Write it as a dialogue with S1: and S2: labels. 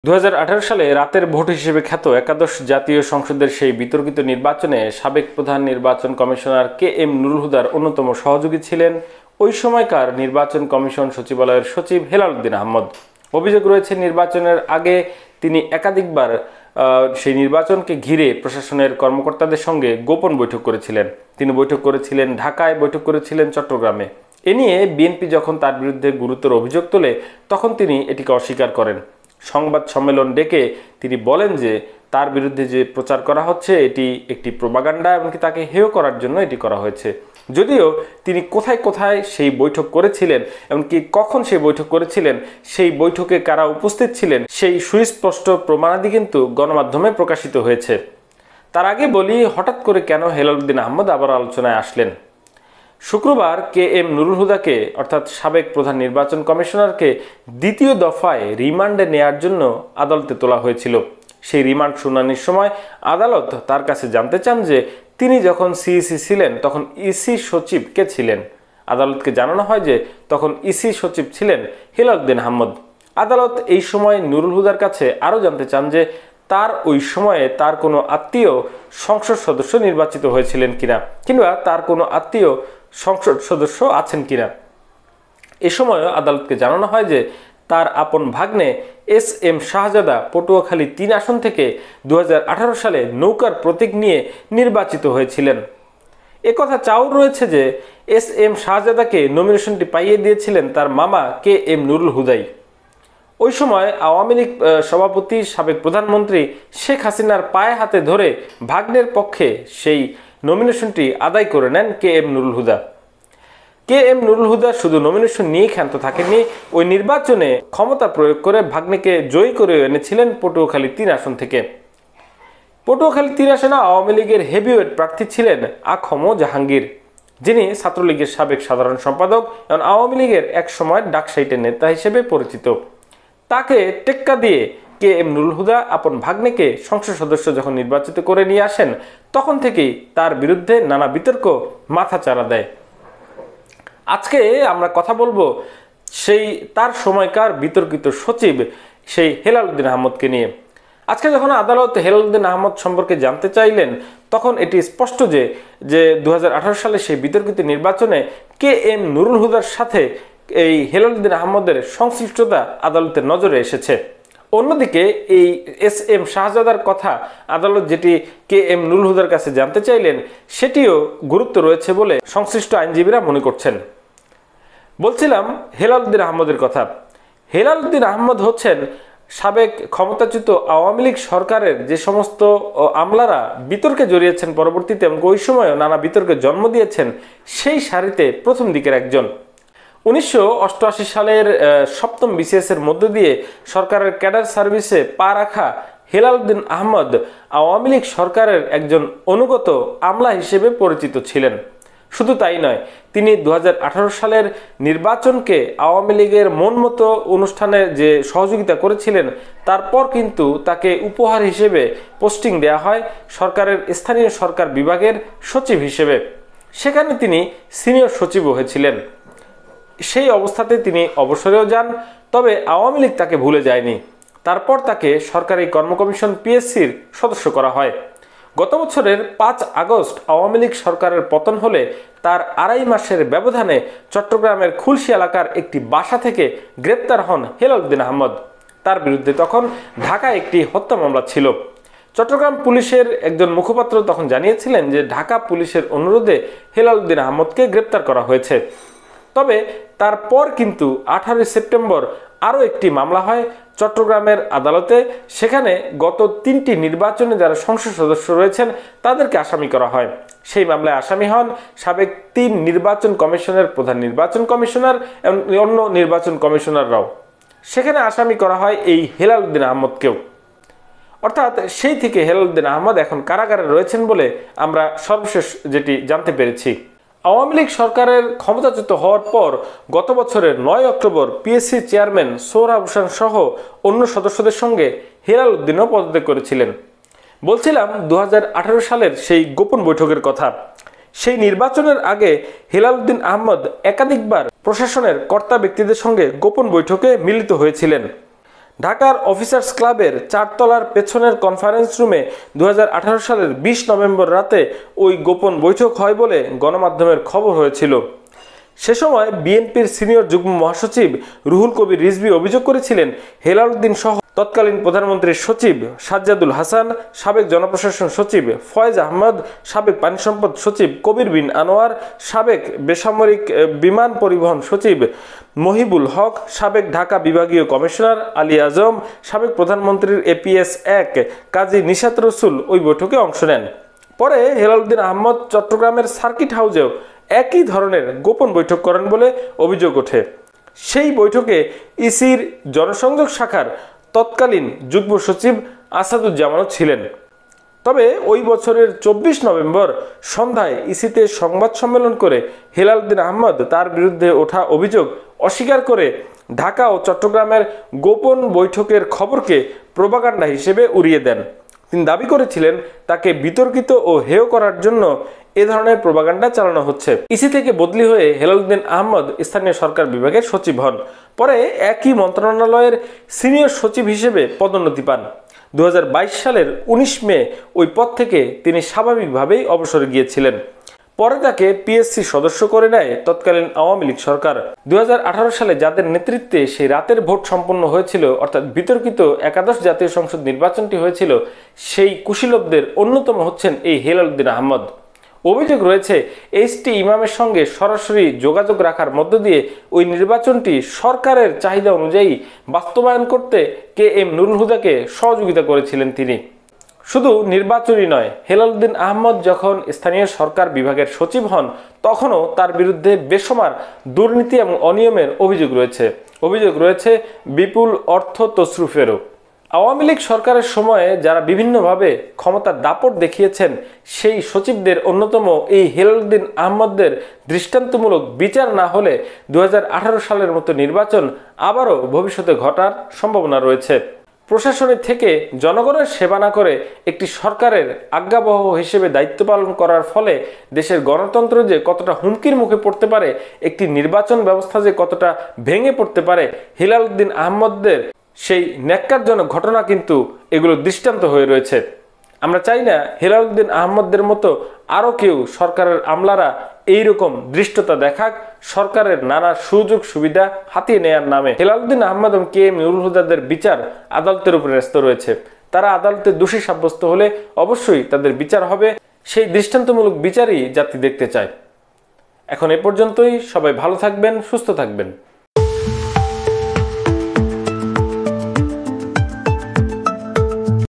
S1: 2018 সালে রাতের ভোট হিসেবে খ্যাত একাদশ জাতীয় সংসদের সেই বিতর্কিত নির্বাচনে সাবেক প্রধান নির্বাচন কমিশনার কে এম নুরুল হুদার অন্যতম সহযোগী ছিলেন ওই সময়কার নির্বাচন কমিশন সচিবালয়ের সচিব হেলাল উদ্দিন আহমদ। অভিযোগ রয়েছে নির্বাচনের আগে তিনি একাধিকবার সেই নির্বাচনকে ঘিরে প্রশাসনের কর্মকর্তাদের সঙ্গে গোপন বৈঠক করেছিলেন। তিনি বৈঠক করেছিলেন ঢাকায়, বৈঠক করেছিলেন চট্টগ্রামে। এ নিয়ে বিএনপি যখন তার বিরুদ্ধে গুরুতর অভিযোগ তোলে তখন তিনি এটিকে অস্বীকার করেন। সংবাদ সম্মেলন ডেকে তিনি বলেন যে তার বিরুদ্ধে যে প্রচার করা হচ্ছে এটি একটি প্রোপাগান্ডা, এমনকি তাকে হেয় করার জন্য এটি করা হয়েছে। যদিও তিনি কোথায় কোথায় সেই বৈঠক করেছিলেন, এমনকি কখন সেই বৈঠক করেছিলেন, সেই বৈঠকে কারা উপস্থিত ছিলেন, সেই সুস্পষ্ট প্রমাণাদি কিন্তু গণমাধ্যমে প্রকাশিত হয়েছে। তার আগে বলি, হঠাৎ করে কেন হেলাল উদ্দিন আহমদ আবার আলোচনায় আসলেন। শুক্রবার কে এম নুরুল হুদাকে অর্থাৎ সাবেক প্রধান নির্বাচন কমিশনারকে দ্বিতীয় দফায় রিমান্ডে নেয়ার জন্য আদালতে তোলা হয়েছিল। সেই রিমান্ড শুনানির সময় আদালত তার কাছে জানতে চান যে তিনি যখন সিইসি ছিলেন তখন ইসি সচিব কে ছিলেন। আদালতকে জানানো হয় যে তখন ইসি সচিব ছিলেন হেলাল উদ্দিন আহমদ। আদালত এই সময় নুরুল হুদার কাছে আরও জানতে চান যে তার ওই সময়ে তার কোনো আত্মীয় সংসদ সদস্য নির্বাচিত হয়েছিলেন কিনা, কিংবা তার কোনো আত্মীয় সংসদ সদস্য আছেন কিনা। এ সময়ও আদালতকে জানানো হয় যে তার আপন ভাগ্নে এস এম শাহজাদা পটুয়াখালী 3 আসন থেকে 2018 সালে নৌকার প্রতীক নিয়ে নির্বাচিত হয়েছিলেন। একথা চাউর রয়েছে যে এস এম শাহজাদাকে নমিনেশনটি পাইয়ে দিয়েছিলেন তার মামা কে এম নুরুল হুদাই। ওই সময় আওয়ামী লীগ সভাপতি সাবেক প্রধানমন্ত্রী শেখ হাসিনার পায়ে হাতে ধরে ভাগ্নের পক্ষে সেই নমিনেশনটি আদায় করে নেন K M Nurul Huda. K M Nurul Huda শুধু নমিনেশন নিয়ে ক্ষান্ত থাকেননি, ওই নির্বাচনে ক্ষমতা প্রয়োগ করে ভাগ্নেকে জয়ী করে এনেছিলেন পটুয়াখালী 3 আসন থেকে। পটুয়াখালী 3 আসনে আওয়ামী লীগের হেভিওয়েট প্রার্থী ছিলেন আখম জাহাঙ্গীর, যিনি ছাত্রলীগের সাবেক সাধারণ সম্পাদক এবং আওয়ামী লীগের এক সময় ডাকসাইটের নেতা হিসেবে পরিচিত। তাকে টেক্কা দিয়ে কে এম নুরুল হুদা আপন ভাগ্নেকে সংসদ সদস্য যখন নির্বাচিত করে নিয়ে আসেন তখন থেকেই তার বিরুদ্ধে নানা বিতর্ক মাথাচাড়া দেয়। আজকে আমরা কথা বলবো সেই তার সময়কার বিতর্কিত সচিব সেই হেলাল উদ্দিন আহমদকে নিয়ে। আজকে যখন আদালত হেলাল উদ্দিন আহমদ সম্পর্কে জানতে চাইলেন তখন এটি স্পষ্ট যে 2018 সালে সেই বিতর্কিত নির্বাচনে কে এম নুরুল হুদার সাথে এই হেলাল উদ্দিন আহমদের সংশ্লিষ্টতা আদালতের নজরে এসেছে। অন্যদিকে এই এস এম শাহজাদার কথা আদালত যেটি কে এম নুরুল হুদার কাছে জানতে চাইলেন সেটিও গুরুত্ব রয়েছে বলে সংশ্লিষ্ট আইনজীবীরা মনে করছেন। বলছিলাম হেলাল উদ্দিন আহমদের কথা। হেলাল উদ্দিন আহমদ হচ্ছেন সাবেক ক্ষমতাচ্যুত আওয়ামী লীগ সরকারের যে সমস্ত আমলারা বিতর্কে জড়িয়েছেন পরবর্তীতে এবং ওই সময়ও নানা বিতর্কে জন্ম দিয়েছেন সেই সারিতে প্রথম দিকের একজন। 1988 সালের 7ম BCS এর মধ্য দিয়ে সরকারের ক্যাডার সার্ভিসে পা রাখা হেলাল উদ্দিন আহমদ আওয়ামী লীগ সরকারের একজন অনুগত আমলা হিসেবে পরিচিত ছিলেন। শুধু তাই নয়, তিনি 2018 সালের নির্বাচনকে আওয়ামী লীগের মন মতো অনুষ্ঠানে যে সহযোগিতা করেছিলেন তারপর কিন্তু তাকে উপহার হিসেবে পোস্টিং দেওয়া হয় সরকারের স্থানীয় সরকার বিভাগের সচিব হিসেবে। সেখানে তিনি সিনিয়র সচিবও হয়েছিলেন। সেই অবস্থাতে তিনি অবসরেও যান, তবে আওয়ামী লীগ তাকে ভুলে যায়নি। তারপর তাকে সরকারি কর্মকমিশন পিএসসির সদস্য করা হয়। গত বছরের 5 আগস্ট আওয়ামী লীগ সরকারের পতন হলে তার 2.5 মাসের ব্যবধানে চট্টগ্রামের খুলশী এলাকার একটি বাসা থেকে গ্রেপ্তার হন হেলাল উদ্দিন আহমদ। তার বিরুদ্ধে তখন ঢাকায় একটি হত্যা মামলা ছিল। চট্টগ্রাম পুলিশের একজন মুখপাত্র তখন জানিয়েছিলেন যে ঢাকা পুলিশের অনুরোধে হেলাল উদ্দিন আহমদকে গ্রেপ্তার করা হয়েছে। তবে তারপর কিন্তু 18 সেপ্টেম্বর আরও একটি মামলা হয় চট্টগ্রামের আদালতে। সেখানে গত 3টি নির্বাচনে যারা সংসদ সদস্য রয়েছেন তাদেরকে আসামি করা হয়। সেই মামলায় আসামি হন সাবেক 3 নির্বাচন কমিশনের প্রধান নির্বাচন কমিশনার এবং অন্য নির্বাচন কমিশনাররাও। সেখানে আসামি করা হয় এই হেলাল উদ্দিন আহমদকেও। অর্থাৎ সেই থেকে হেলাল উদ্দিন আহমদ এখন কারাগারে রয়েছেন বলে আমরা সর্বশেষ যেটি জানতে পেরেছি। আওয়ামী লীগ সরকারের ক্ষমতাচ্যুত হওয়ার পর গত বছরের 9 October PSC chairman Sohrab Hossain সহ অন্য সদস্যদের সঙ্গে হেলাল উদ্দিনও পদত্যাগ করেছিলেন। বলছিলাম 2018 সালের সেই গোপন বৈঠকের কথা। সেই নির্বাচনের আগে হেলাল উদ্দিন আহমদ একাধিকবার প্রশাসনের কর্তা ব্যক্তিদের সঙ্গে গোপন বৈঠকে মিলিত হয়েছিলেন। ঢাকার অফিসার্স ক্লাবের 4 তলার পেছনের কনফারেন্স রুমে 2018 সালের 20 নভেম্বর রাতে ওই গোপন বৈঠক হয় বলে গণমাধ্যমের খবর হয়েছিল। সে সময় বিএনপির সিনিয়র যুগ্ম মহাসচিব রুহুল কবির রিজভী অভিযোগ করেছিলেন হেলাল উদ্দিন সহ তৎকালীন প্রধানমন্ত্রীর সচিব সাজ্জাদুল হাসান, সাবেক জনপ্রশাসন সচিব ফয়েজ আহমদ, সাবেক পানি সম্পদ সচিব কবির বিন আনোয়ার, সাবেক বেসামরিক বিমান পরিবহন সচিব মহিবুল হক, সাবেক ঢাকা বিভাগীয় কমিশনার আলী আজম, সাবেক প্রধানমন্ত্রীর এপিএস 1 কাজী নিশাত রসুল ওই বৈঠকে অংশ নেন। পরে হেলাল উদ্দিন আহমদ চট্টগ্রামের সার্কিট হাউসেও একই ধরনের গোপন বৈঠক করেন বলে অভিযোগ ওঠে। সেই বৈঠকে ইসির জনসংযোগ শাখার তৎকালীন যুগ্ম সচিব আসাদুজ্জামানও ছিলেন। তবে ওই বছরের 24 নভেম্বর সন্ধ্যায় ইসিতে সংবাদ সম্মেলন করে হেলাল উদ্দিন আহমদ তার বিরুদ্ধে ওঠা অভিযোগ অস্বীকার করে ঢাকা ও চট্টগ্রামের গোপন বৈঠকের খবরকে প্রোপাগান্ডা হিসেবে উড়িয়ে দেন। তিনি দাবি করেছিলেন তাকে বিতর্কিত ও হেয় করার জন্য এ ধরনের প্রোপাগান্ডা চালানো হচ্ছে। ইসি থেকে বদলি হয়ে হেলাল উদ্দিন আহমদ স্থানীয় সরকার বিভাগের সচিব হন। পরে একই মন্ত্রণালয়ের সিনিয়র সচিব হিসেবে পদোন্নতি পান। 2022 সালের 19 মে ওই পদ থেকে তিনি স্বাভাবিকভাবেই অবসরে গিয়েছিলেন। পরে তাকে পিএসসি সদস্য করে নেয় তৎকালীন আওয়ামী লীগ সরকার। 2018 সালে যাদের নেতৃত্বে সেই রাতের ভোট সম্পন্ন হয়েছিল, অর্থাৎ বিতর্কিত একাদশ জাতীয় সংসদ নির্বাচনটি হয়েছিল, সেই কুশীলবদের অন্যতম হচ্ছেন এই হেলাল উদ্দিন আহমদ। অভিযোগ রয়েছে এইচটি ইমামের সঙ্গে সরাসরি যোগাযোগ রাখার মধ্য দিয়ে ওই নির্বাচনটি সরকারের চাহিদা অনুযায়ী বাস্তবায়ন করতে KM নুরুল হুদাকে সহযোগিতা করেছিলেন তিনি। শুধু নির্বাচনই নয়, হেলাল উদ্দিন আহমদ যখন স্থানীয় সরকার বিভাগের সচিব হন তখনও তার বিরুদ্ধে বেসমার দুর্নীতি এবং অনিয়মের অভিযোগ রয়েছে বিপুল অর্থ তছরুফেরও। আওয়ামী লীগ সরকারের সময়ে যারা বিভিন্নভাবে ক্ষমতার দাপট দেখিয়েছেন সেই সচিবদের অন্যতম এই হেলাল উদ্দিন আহমদদের দৃষ্টান্তমূলক বিচার না হলে 2018 সালের মতো নির্বাচন আবারও ভবিষ্যতে ঘটার সম্ভাবনা রয়েছে। প্রশাসনের থেকে জনগণের সেবা না করে একটি সরকারের আজ্ঞাবহ হিসেবে দায়িত্ব পালন করার ফলে দেশের গণতন্ত্র যে কতটা হুমকির মুখে পড়তে পারে, একটি নির্বাচন ব্যবস্থা যে কতটা ভেঙে পড়তে পারে, হেলাল উদ্দিন আহমদদের সেই ন্যাক্কারজনক ঘটনা কিন্তু এগুলো দৃষ্টান্ত হয়ে রয়েছে। আমরা চাই না হেলাল উদ্দিন আহমদদের মতো আরও কেউ সরকারের আমলারা এইরকম দৃষ্টতা দেখাক সরকারের নানা সুযোগ সুবিধা হাতিয়ে নেয়ার নামে। হেলাল উদ্দিন আহমদ এবং KM নুরুল হুদাদের বিচার আদালতের উপর ন্যস্ত রয়েছে। তারা আদালতে দোষী সাব্যস্ত হলে অবশ্যই তাদের বিচার হবে। সেই দৃষ্টান্তমূলক বিচারই জাতি দেখতে চায়। এখন এ পর্যন্তই। সবাই ভালো থাকবেন, সুস্থ থাকবেন।